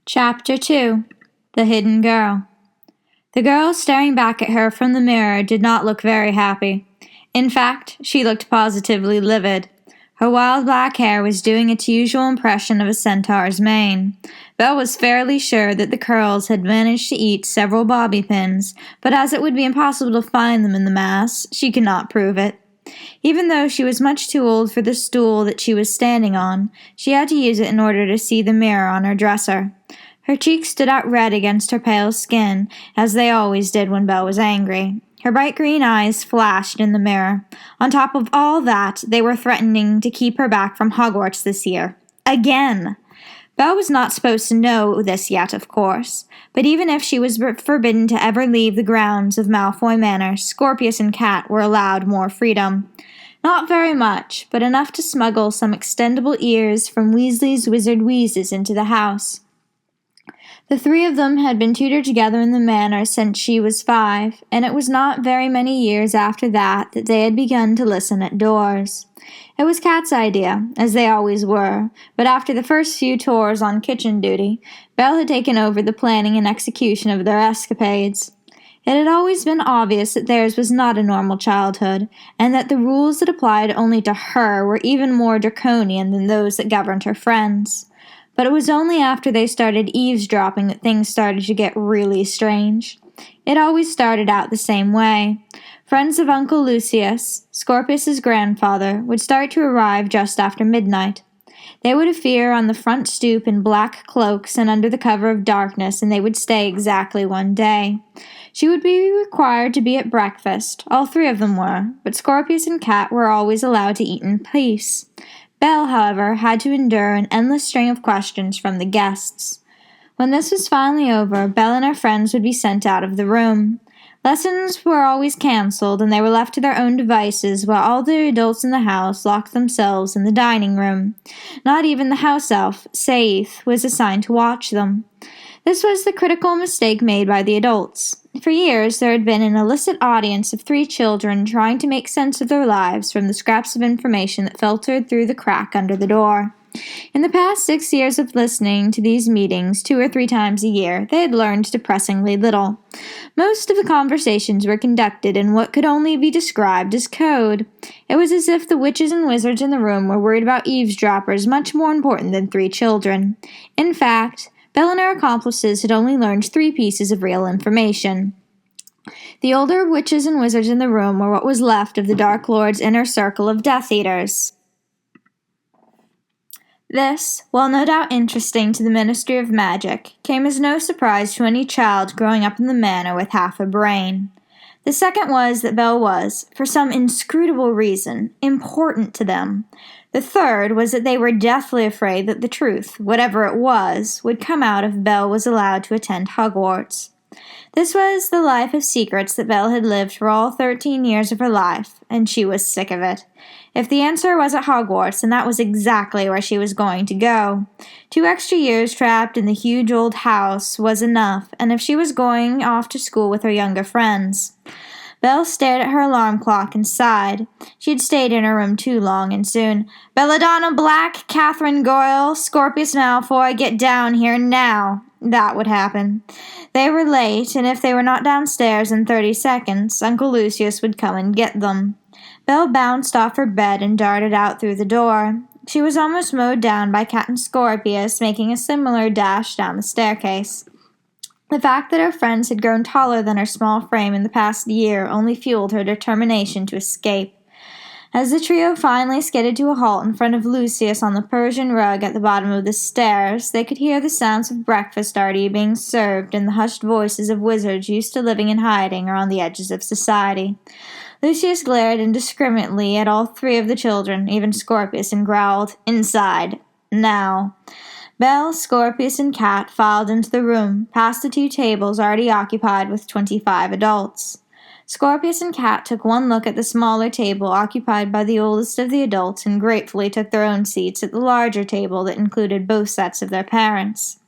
Chapter 2 The Hidden Girl. The girl staring back at her from the mirror did not look very happy. In fact, she looked positively livid. Her wild black hair was doing its usual impression of a centaur's mane. Belle was fairly sure that the curls had managed to eat several bobby pins, but as it would be impossible to find them in the mass, she could not prove it. Even though she was much too old for the stool that she was standing on, she had to use it in order to see the mirror on her dresser. Her cheeks stood out red against her pale skin, as they always did when Belle was angry. Her bright green eyes flashed in the mirror. On top of all that, they were threatening to keep her back from Hogwarts this year. Again! Belle was not supposed to know this yet, of course, but even if she was forbidden to ever leave the grounds of Malfoy Manor, Scorpius and Cat were allowed more freedom. Not very much, but enough to smuggle some extendable ears from Weasley's wizard wheezes into the house. The three of them had been tutored together in the manor since she was 5, and it was not very many years after that they had begun to listen at doors. It was Kat's idea, as they always were, but after the first few tours on kitchen duty, Belle had taken over the planning and execution of their escapades. It had always been obvious that theirs was not a normal childhood, and that the rules that applied only to her were even more draconian than those that governed her friends. But it was only after they started eavesdropping that things started to get really strange. It always started out the same way. Friends of Uncle Lucius, Scorpius's grandfather, would start to arrive just after midnight. They would appear on the front stoop in black cloaks and under the cover of darkness, and they would stay exactly one day. She would be required to be at breakfast. All three of them were, but Scorpius and Cat were always allowed to eat in peace. Belle, however, had to endure an endless string of questions from the guests. When this was finally over, Belle and her friends would be sent out of the room. Lessons were always cancelled, and they were left to their own devices while all the adults in the house locked themselves in the dining room. Not even the house elf, Saith, was assigned to watch them. This was the critical mistake made by the adults. For years, there had been an illicit audience of 3 children trying to make sense of their lives from the scraps of information that filtered through the crack under the door. In the past 6 years of listening to these meetings 2 or 3 times a year, they had learned depressingly little. Most of the conversations were conducted in what could only be described as code. It was as if the witches and wizards in the room were worried about eavesdroppers much more important than 3 children. In fact, Belle and her accomplices had only learned 3 pieces of real information. The older witches and wizards in the room were what was left of the Dark Lord's inner circle of Death Eaters. This, while no doubt interesting to the Ministry of Magic, came as no surprise to any child growing up in the manor with half a brain. The second was that Belle was, for some inscrutable reason, important to them. The third was that they were deathly afraid that the truth, whatever it was, would come out if Belle was allowed to attend Hogwarts. This was the life of secrets that Belle had lived for all 13 years of her life, and she was sick of it. If the answer was at Hogwarts, then that was exactly where she was going to go. 2 extra years trapped in the huge old house was enough, and if she was going off to school with her younger friends. Belle stared at her alarm clock and sighed. She had stayed in her room too long, and soon, "Belladonna Black, Catherine Goyle, Scorpius Malfoy, get down here now." That would happen. They were late, and if they were not downstairs in 30 seconds, Uncle Lucius would come and get them. Belle bounced off her bed and darted out through the door. She was almost mowed down by Cat and Scorpius, making a similar dash down the staircase. The fact that her friends had grown taller than her small frame in the past year only fueled her determination to escape. As the trio finally skidded to a halt in front of Lucius on the Persian rug at the bottom of the stairs, they could hear the sounds of breakfast already being served and the hushed voices of wizards used to living and hiding or on the edges of society. Lucius glared indiscriminately at all 3 of the children, even Scorpius, and growled, "Inside. Now." Belle, Scorpius, and Cat filed into the room, past the 2 tables already occupied with 25 adults. Scorpius and Cat took one look at the smaller table occupied by the oldest of the adults and gratefully took their own seats at the larger table that included both sets of their parents.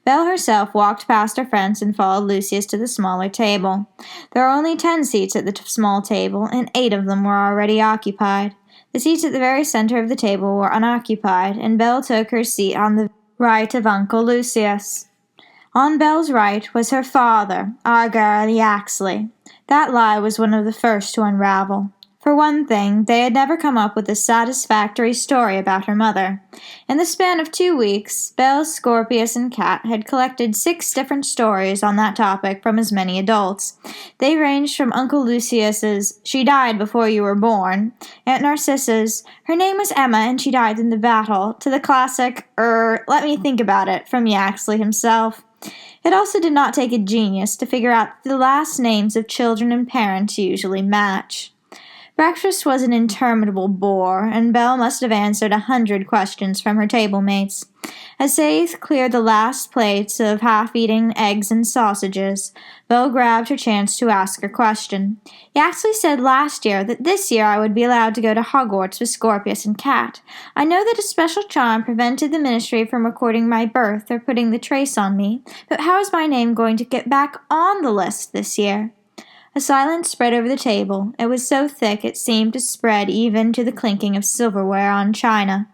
Belle herself walked past her friends and followed Lucius to the smaller table. There were only 10 seats at the small table, and 8 of them were already occupied. The seats at the very center of the table were unoccupied, and Belle took her seat on the right of Uncle Lucius. On Belle's right was her father, Argyll Yaxley. That lie was one of the first to unravel. For one thing, they had never come up with a satisfactory story about her mother. In the span of 2 weeks, Belle, Scorpius, and Cat had collected 6 different stories on that topic from as many adults. They ranged from Uncle Lucius's "She died before you were born," Aunt Narcissa's "Her name was Emma and she died in the battle," to the classic "Let me think about it" from Yaxley himself. It also did not take a genius to figure out that the last names of children and parents usually match. Breakfast was an interminable bore, and Belle must have answered 100 questions from her table mates. As Saith cleared the last plates of half-eaten eggs and sausages, Belle grabbed her chance to ask her question. Yaxley said last year that this year I would be allowed to go to Hogwarts with Scorpius and Cat. I know that a special charm prevented the Ministry from recording my birth or putting the trace on me, but how is my name going to get back on the list this year? A silence spread over the table. It was so thick it seemed to spread even to the clinking of silverware on china.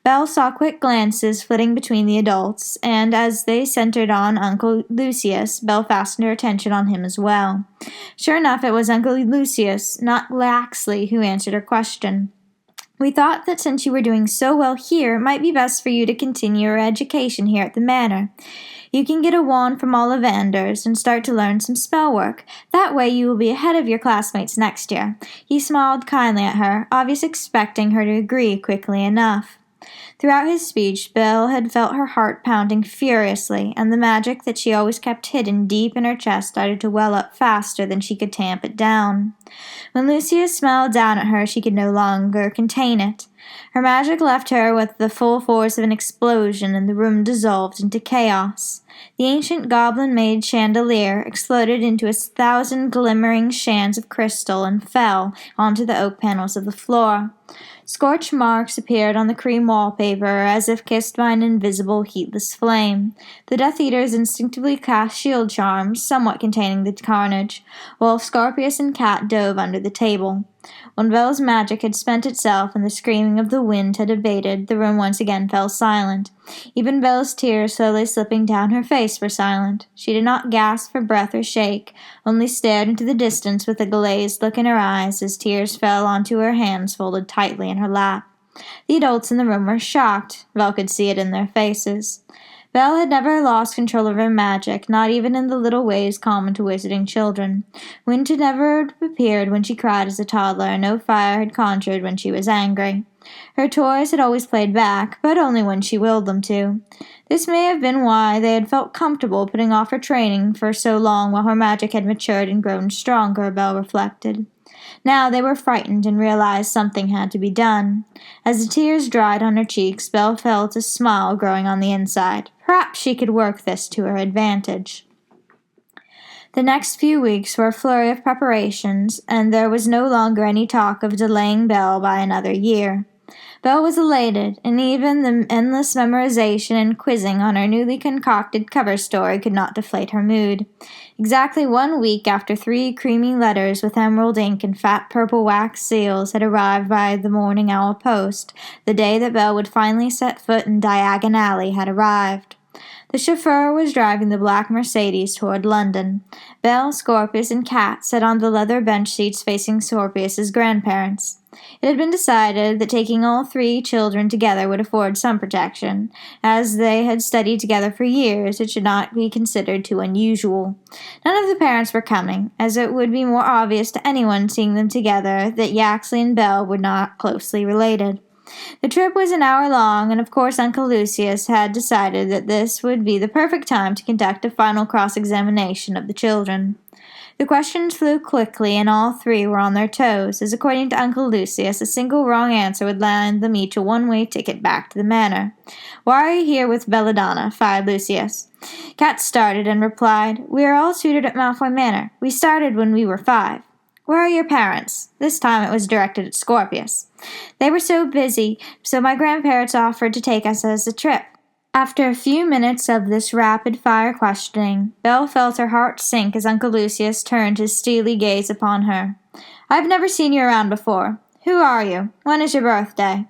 Belle saw quick glances flitting between the adults, and as they centered on Uncle Lucius, Belle fastened her attention on him as well. Sure enough, it was Uncle Lucius, not Yaxley, who answered her question. "We thought that since you were doing so well here, it might be best for you to continue your education here at the manor. You can get a wand from Ollivander's and start to learn some spell work. That way you will be ahead of your classmates next year." He smiled kindly at her, obviously expecting her to agree quickly enough. Throughout his speech, Belle had felt her heart pounding furiously, and the magic that she always kept hidden deep in her chest started to well up faster than she could tamp it down. When Lucius smiled down at her, she could no longer contain it. Her magic left her with the full force of an explosion, and the room dissolved into chaos. The ancient goblin-made chandelier exploded into 1,000 glimmering shards of crystal and fell onto the oak panels of the floor. Scorch marks appeared on the cream wallpaper as if kissed by an invisible, heatless flame. The Death Eaters instinctively cast shield charms, somewhat containing the carnage, while Scorpius and Cat dove under the table. When Belle's magic had spent itself and the screaming of the wind had abated, the room once again fell silent. Even Belle's tears slowly slipping down her face were silent. She did not gasp for breath or shake, only stared into the distance with a glazed look in her eyes as tears fell onto her hands folded tightly in her lap. The adults in the room were shocked. Belle could see it in their faces. Belle had never lost control of her magic, not even in the little ways common to wizarding children. Wind had never appeared when she cried as a toddler, and no fire had conjured when she was angry. Her toys had always played back, but only when she willed them to. This may have been why they had felt comfortable putting off her training for so long while her magic had matured and grown stronger, Belle reflected. Now they were frightened and realized something had to be done. As the tears dried on her cheeks, Belle felt a smile growing on the inside. Perhaps she could work this to her advantage. The next few weeks were a flurry of preparations, and there was no longer any talk of delaying Belle by another year. Belle was elated, and even the endless memorization and quizzing on her newly concocted cover story could not deflate her mood. Exactly 1 week after 3 creamy letters with emerald ink and fat purple wax seals had arrived by the morning owl post, the day that Belle would finally set foot in Diagon Alley had arrived. The chauffeur was driving the black Mercedes toward London. Belle, Scorpius, and Cat sat on the leather bench seats facing Scorpius's grandparents. It had been decided that taking all 3 children together would afford some protection. As they had studied together for years, it should not be considered too unusual. None of the parents were coming, as it would be more obvious to anyone seeing them together that Yaxley and Belle were not closely related. The trip was an hour long, and of course Uncle Lucius had decided that this would be the perfect time to conduct a final cross-examination of the children. The questions flew quickly, and all 3 were on their toes, as according to Uncle Lucius, a single wrong answer would land them each a one-way ticket back to the manor. "Why are you here with Belladonna?" fired Lucius. Cat started and replied, "We are all tutored at Malfoy Manor. We started when we were 5. "Where are your parents?" This time it was directed at Scorpius. "They were so busy, so my grandparents offered to take us as a trip." After a few minutes of this rapid-fire questioning, Belle felt her heart sink as Uncle Lucius turned his steely gaze upon her. "I've never seen you around before. Who are you? When is your birthday?"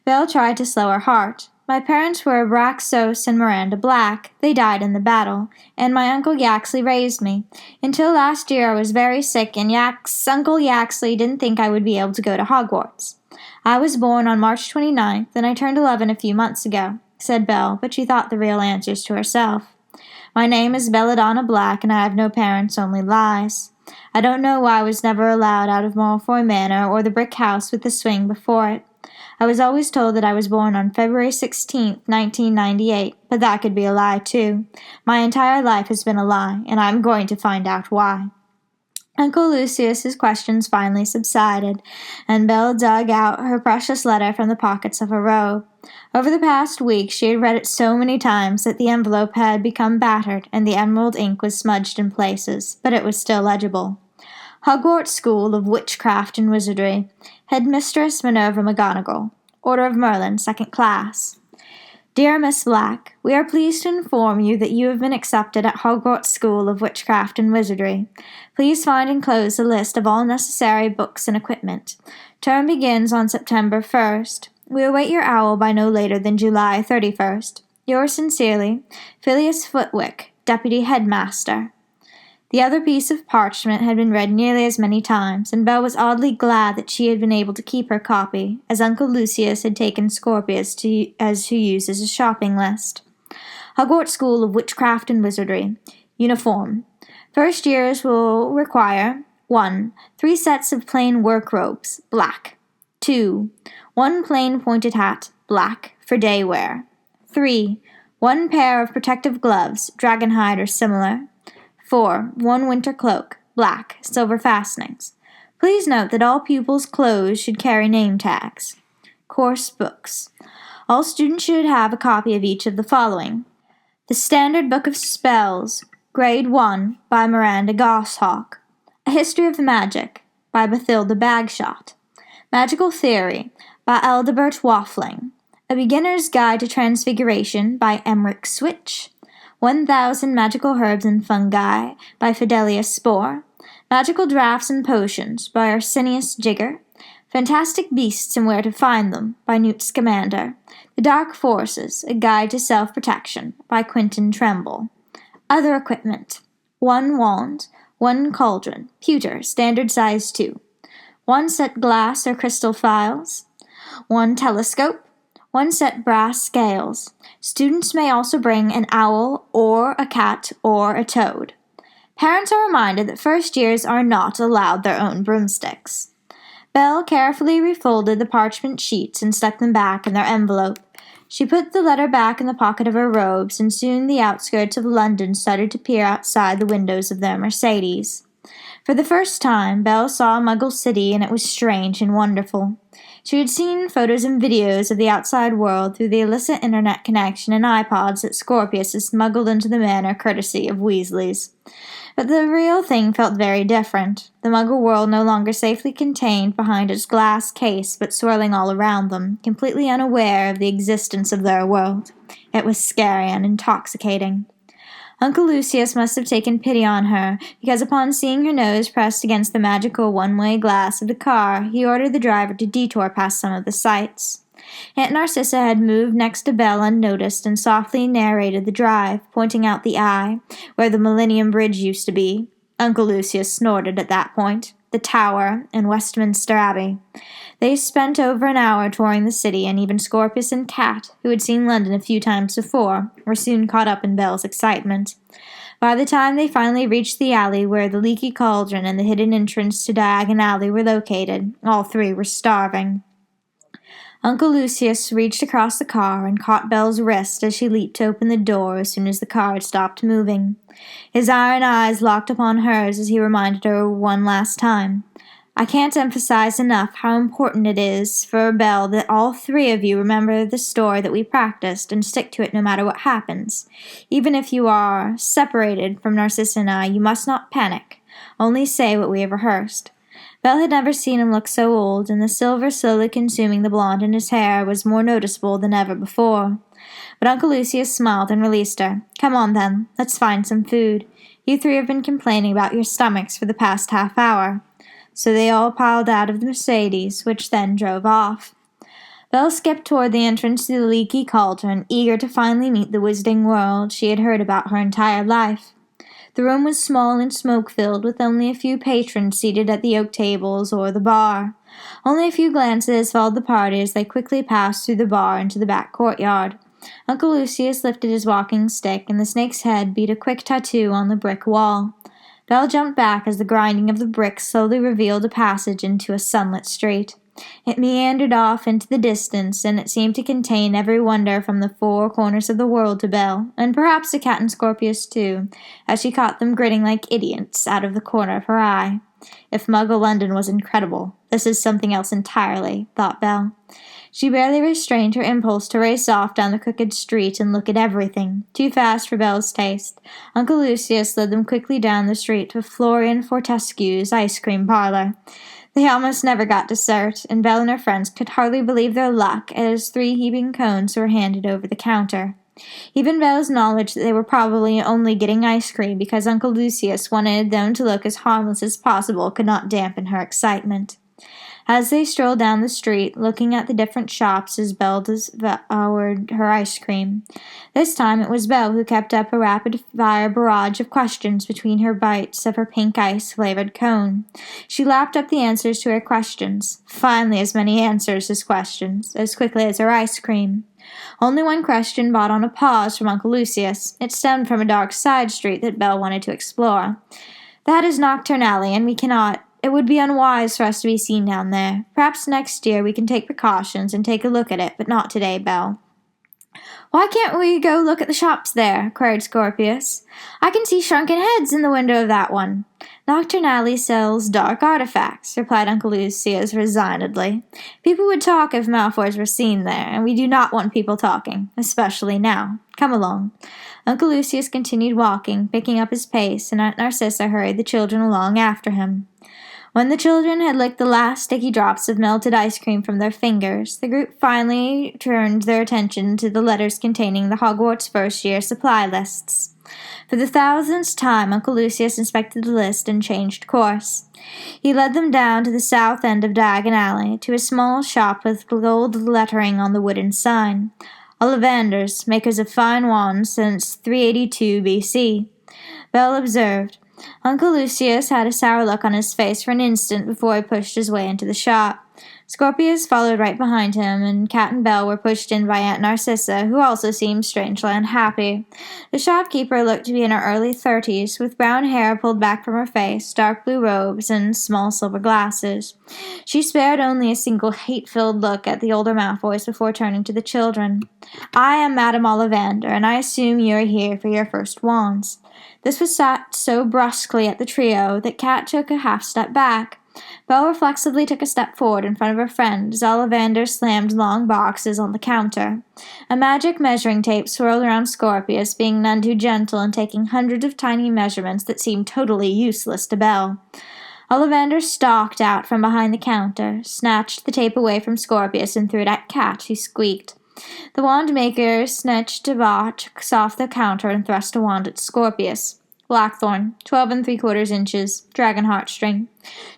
Belle tried to slow her heart. My parents were Braxos and Miranda Black. They died in the battle, and my Uncle Yaxley raised me. Until last year I was very sick, and Uncle Yaxley didn't think I would be able to go to Hogwarts. I was born on March 29th, and I turned 11 a few months ago, said Belle, but she thought the real answers to herself. My name is Belladonna Black, and I have no parents, only lies. I don't know why I was never allowed out of Malfoy Manor or the brick house with the swing before it. I was always told that I was born on February 16th, 1998, but that could be a lie, too. My entire life has been a lie, and I'm going to find out why. Uncle Lucius's questions finally subsided, and Belle dug out her precious letter from the pockets of her robe. Over the past week, she had read it so many times that the envelope had become battered, and the emerald ink was smudged in places, but it was still legible. Hogwarts School of Witchcraft and Wizardry, Headmistress Minerva McGonagall, Order of Merlin, 2nd Class. Dear Miss Black, we are pleased to inform you that you have been accepted at Hogwarts School of Witchcraft and Wizardry. Please find enclosed a list of all necessary books and equipment. Term begins on September 1st. We await your owl by no later than July 31st. Yours sincerely, Phileas Footwick, Deputy Headmaster. The other piece of parchment had been read nearly as many times, and Belle was oddly glad that she had been able to keep her copy, as Uncle Lucius had taken Scorpius to use as a shopping list. Hogwarts School of Witchcraft and Wizardry. Uniform. First years will require 1. 3 sets of plain work robes, black. 2. 1 plain pointed hat, black, for day wear. 3. 1 pair of protective gloves, dragonhide or similar. 4. 1 winter cloak, black, silver fastenings. Please note that all pupils' clothes should carry name tags. Course books. All students should have a copy of each of the following. The Standard Book of Spells, Grade 1, by Miranda Goshawk. A History of Magic, by Bathilda Bagshot. Magical Theory, by Eldebert Waffling. A Beginner's Guide to Transfiguration, by Emmerich Switch. 1,000 Magical Herbs and Fungi, by Fidelia Spore. Magical Draughts and Potions, by Arsenius Jigger. Fantastic Beasts and Where to Find Them, by Newt Scamander. The Dark Forces, A Guide to Self-Protection, by Quentin Tremble. Other equipment. 1 wand, 1 cauldron, pewter, standard size 2. 1 set glass or crystal phials. 1 telescope. 1 set brass scales. Students may also bring an owl or a cat or a toad. Parents are reminded that first years are not allowed their own broomsticks. Belle carefully refolded the parchment sheets and stuck them back in their envelope. She put the letter back in the pocket of her robes, and soon the outskirts of London started to peer outside the windows of their Mercedes. For the first time, Belle saw a Muggle city, and it was strange and wonderful. She had seen photos and videos of the outside world through the illicit internet connection and iPods that Scorpius had smuggled into the manor courtesy of Weasley's. But the real thing felt very different. The Muggle world no longer safely contained behind its glass case, but swirling all around them, completely unaware of the existence of their world. It was scary and intoxicating. Uncle Lucius must have taken pity on her, because upon seeing her nose pressed against the magical one-way glass of the car, he ordered the driver to detour past some of the sights. Aunt Narcissa had moved next to Belle unnoticed and softly narrated the drive, pointing out the eye, where the Millennium Bridge used to be. Uncle Lucius snorted at that point. The Tower, and Westminster Abbey. They spent over an hour touring the city, and even Scorpius and Cat, who had seen London a few times before, were soon caught up in Belle's excitement. By the time they finally reached the alley where the leaky cauldron and the hidden entrance to Diagon Alley were located, all three were starving. Uncle Lucius reached across the car and caught Belle's wrist as she leaped to open the door as soon as the car had stopped moving. His iron eyes locked upon hers as he reminded her one last time. I can't emphasize enough how important it is for Belle that all three of you remember the story that we practiced and stick to it no matter what happens. Even if you are separated from Narcissa and I, you must not panic. Only say what we have rehearsed. Belle had never seen him look so old, and the silver slowly consuming the blonde in his hair was more noticeable than ever before. But Uncle Lucius smiled and released her. Come on, then. Let's find some food. You three have been complaining about your stomachs for the past half-hour. So they all piled out of the Mercedes, which then drove off. Belle skipped toward the entrance to the leaky cauldron, eager to finally meet the wizarding world she had heard about her entire life. The room was small and smoke-filled, with only a few patrons seated at the oak tables or the bar. Only a few glances followed the party as they quickly passed through the bar into the back courtyard. Uncle Lucius lifted his walking stick, and the snake's head beat a quick tattoo on the brick wall. Belle jumped back as the grinding of the bricks slowly revealed a passage into a sunlit street. It meandered off into the distance, and it seemed to contain every wonder from the four corners of the world to Belle, and perhaps the cat and Scorpius too, as she caught them grinning like idiots out of the corner of her eye. If Muggle London was incredible, this is something else entirely, thought Belle. She barely restrained her impulse to race off down the crooked street and look at everything, too fast for Belle's taste. Uncle Lucius led them quickly down the street to Florian Fortescue's ice cream parlor. They almost never got dessert, and Belle and her friends could hardly believe their luck as 3 heaping cones were handed over the counter. Even Belle's knowledge that they were probably only getting ice cream because Uncle Lucius wanted them to look as harmless as possible could not dampen her excitement. As they strolled down the street, looking at the different shops as Belle devoured her ice cream. This time it was Belle who kept up a rapid-fire barrage of questions between her bites of her pink ice-flavored cone. She lapped up the answers to her questions, finally as many answers as questions, as quickly as her ice cream. Only one question brought on a pause from Uncle Lucius. It stemmed from a dark side street that Belle wanted to explore. "That is Nocturne Alley, and we cannot. It would be unwise for us to be seen down there. Perhaps next year we can take precautions and take a look at it, but not today, Belle." "Why can't we go look at the shops there?" queried Scorpius. "I can see shrunken heads in the window of that one." "Nocturne Alley sells dark artifacts," replied Uncle Lucius resignedly. "People would talk if Malfoys were seen there, and we do not want people talking, especially now. Come along." Uncle Lucius continued walking, picking up his pace, and Aunt Narcissa hurried the children along after him. When the children had licked the last sticky drops of melted ice cream from their fingers, the group finally turned their attention to the letters containing the Hogwarts first-year supply lists. For the 1000th time, Uncle Lucius inspected the list and changed course. He led them down to the south end of Diagon Alley, to a small shop with gold lettering on the wooden sign. "Ollivanders, makers of fine wands since 382 B.C., Belle observed. Uncle Lucius had a sour look on his face for an instant before he pushed his way into the shop. Scorpius followed right behind him, and Cat and Belle were pushed in by Aunt Narcissa, who also seemed strangely unhappy. The shopkeeper looked to be in her early 30s, with brown hair pulled back from her face, dark blue robes, and small silver glasses. She spared only a single hate-filled look at the older Malfoys before turning to the children. "I am Madame Ollivander, and I assume you are here for your first wands." This was said so brusquely at the trio that Cat took a half-step back. Belle reflexively took a step forward in front of her friend as Ollivander slammed long boxes on the counter. A magic measuring tape swirled around Scorpius, being none too gentle and taking hundreds of tiny measurements that seemed totally useless to Belle. Ollivander stalked out from behind the counter, snatched the tape away from Scorpius, and threw it at Cat, who squeaked. The wand maker snatched a box off the counter and thrust a wand at Scorpius. "Blackthorn, 12 3/4 inches, dragon heartstring."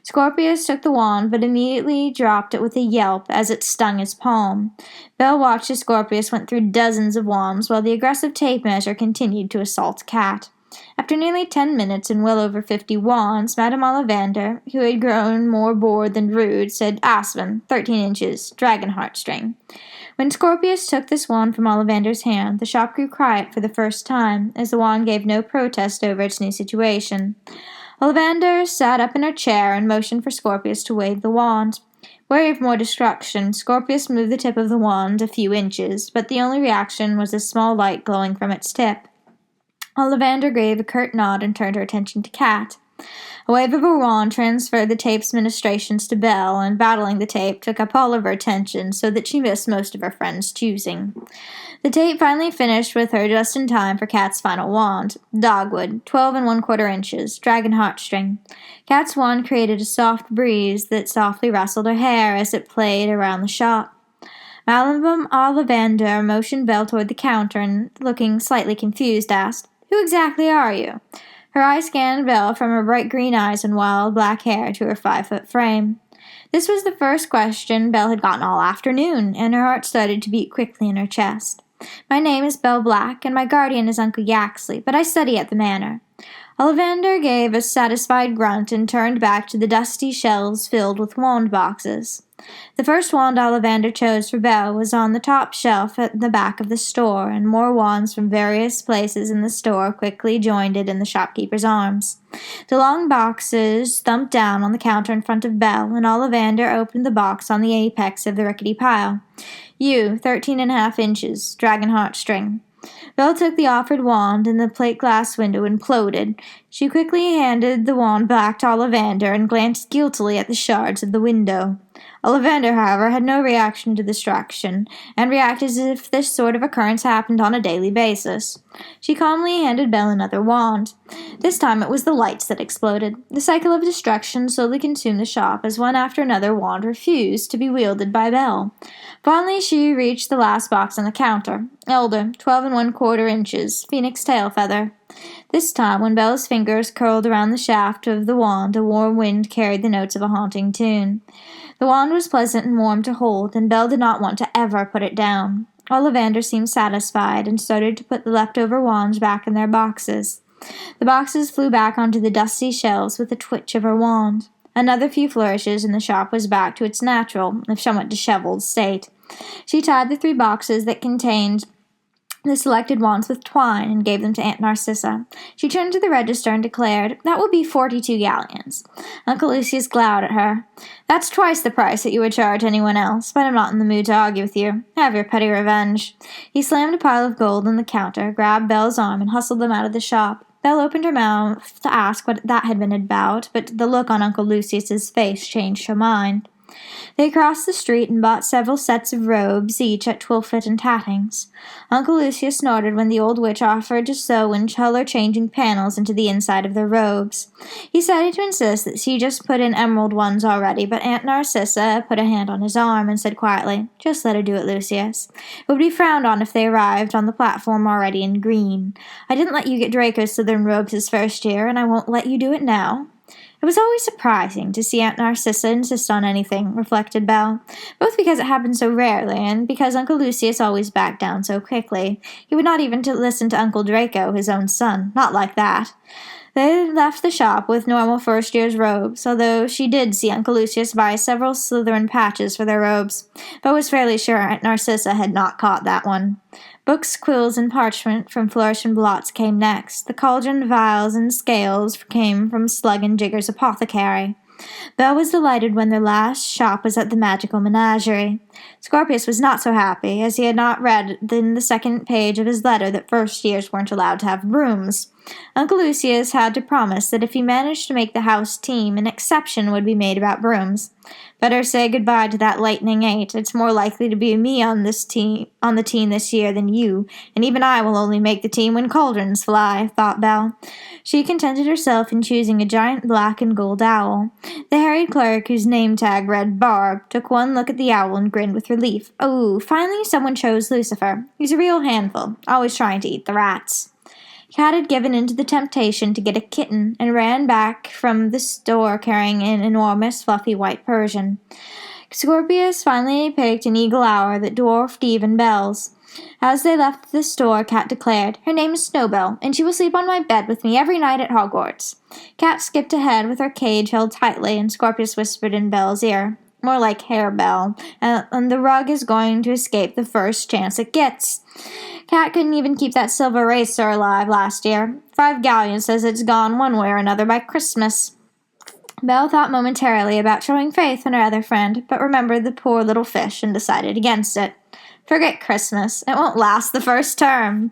Scorpius took the wand, but immediately dropped it with a yelp as it stung his palm. Belle watched as Scorpius went through dozens of wands, while the aggressive tape measure continued to assault Cat. After nearly 10 minutes and well over 50 wands, Madame Ollivander, who had grown more bored than rude, said, "Aspen, 13 inches, dragon heartstring." When Scorpius took this wand from Ollivander's hand, the shop grew quiet for the first time, as the wand gave no protest over its new situation. Ollivander sat up in her chair and motioned for Scorpius to wave the wand. Wary of more destruction, Scorpius moved the tip of the wand a few inches, but the only reaction was a small light glowing from its tip. Ollivander gave a curt nod and turned her attention to Cat. A wave of her wand transferred the tape's ministrations to Belle, and battling the tape took up all of her attention so that she missed most of her friend's choosing. The tape finally finished with her just in time for Cat's final wand. Dogwood, 12 1/4 inches, dragon heartstring. Cat's wand created a soft breeze that softly rustled her hair as it played around the shop. Madame Ollivander motioned Belle toward the counter and, looking slightly confused, asked, "Who exactly are you?" Her eye scanned Belle from her bright green eyes and wild black hair to her 5-foot frame. This was the first question Belle had gotten all afternoon, and her heart started to beat quickly in her chest. My name is Belle Black, and my guardian is Uncle Yaxley, but I study at the manor. Ollivander gave a satisfied grunt and turned back to the dusty shelves filled with wand boxes. The first wand Ollivander chose for Belle was on the top shelf at the back of the store, and more wands from various places in the store quickly joined it in the shopkeeper's arms. The long boxes thumped down on the counter in front of Belle, and Ollivander opened the box on the apex of the rickety pile. You, 13.5 inches, dragon heartstring. Belle took the offered wand, and the plate glass window imploded. She quickly handed the wand back to Ollivander and glanced guiltily at the shards of the window. Ollivander, however, had no reaction to the distraction, and reacted as if this sort of occurrence happened on a daily basis. She calmly handed Belle another wand. This time it was the lights that exploded. The cycle of destruction slowly consumed the shop as one after another wand refused to be wielded by Belle. Finally she reached the last box on the counter. Elder, 12 1/4 inches, phoenix tail feather. This time, when Belle's fingers curled around the shaft of the wand, a warm wind carried the notes of a haunting tune. The wand was pleasant and warm to hold, and Belle did not want to ever put it down. Ollivander seemed satisfied and started to put the leftover wands back in their boxes. The boxes flew back onto the dusty shelves with a twitch of her wand. Another few flourishes and the shop was back to its natural, if somewhat disheveled, state. She tied the 3 boxes that contained the selected wands with twine and gave them to Aunt Narcissa. She turned to the register and declared, "That will be 42 galleons." Uncle Lucius glowered at her. "That's twice the price that you would charge anyone else, but I'm not in the mood to argue with you. Have your petty revenge." He slammed a pile of gold on the counter, grabbed Belle's arm, and hustled them out of the shop. Belle opened her mouth to ask what that had been about, but the look on Uncle Lucius's face changed her mind. They crossed the street and bought several sets of robes, each at Twilfit and Tattings. Uncle Lucius snorted when the old witch offered to sew in color-changing panels into the inside of their robes. He started to insist that she just put in emerald ones already, but Aunt Narcissa put a hand on his arm and said quietly, "Just let her do it, Lucius. It would be frowned on if they arrived on the platform already in green. I didn't let you get Draco's southern robes his first year, and I won't let you do it now." It was always surprising to see Aunt Narcissa insist on anything, reflected Belle, both because it happened so rarely and because Uncle Lucius always backed down so quickly. He would not even listen to Uncle Draco, his own son, not like that. They left the shop with normal first-year's robes, although she did see Uncle Lucius buy several Slytherin patches for their robes, but was fairly sure Aunt Narcissa had not caught that one. Books, quills, and parchment from Flourish and Blots came next. The cauldron, vials, and scales came from Slug and Jigger's apothecary. Belle was delighted when their last shop was at the magical menagerie. Scorpius was not so happy, as he had not read in the second page of his letter that first years weren't allowed to have brooms. Uncle Lucius had to promise that if he managed to make the house team, an exception would be made about brooms. Better say goodbye to that lightning 8. It's more likely to be me on the team this year than you, and even I will only make the team when cauldrons fly, thought Belle. She contented herself in choosing a giant black and gold owl. The harried clerk, whose name tag read Barb, took one look at the owl and grinned with relief. Oh, finally someone chose Lucifer. He's a real handful, always trying to eat the rats. Cat had given in to the temptation to get a kitten and ran back from the store carrying an enormous fluffy white Persian. Scorpius finally picked an eagle owl that dwarfed even Belle's. As they left the store, Cat declared, "Her name is Snowbell, and she will sleep on my bed with me every night at Hogwarts." Cat skipped ahead with her cage held tightly, and Scorpius whispered in Belle's ear, "More like hair, Belle, and the rug is going to escape the first chance it gets." Cat couldn't even keep that silver racer alive last year. 5 galleons says it's gone one way or another by Christmas. Belle thought momentarily about showing faith in her other friend, but remembered the poor little fish and decided against it. Forget Christmas. It won't last the first term.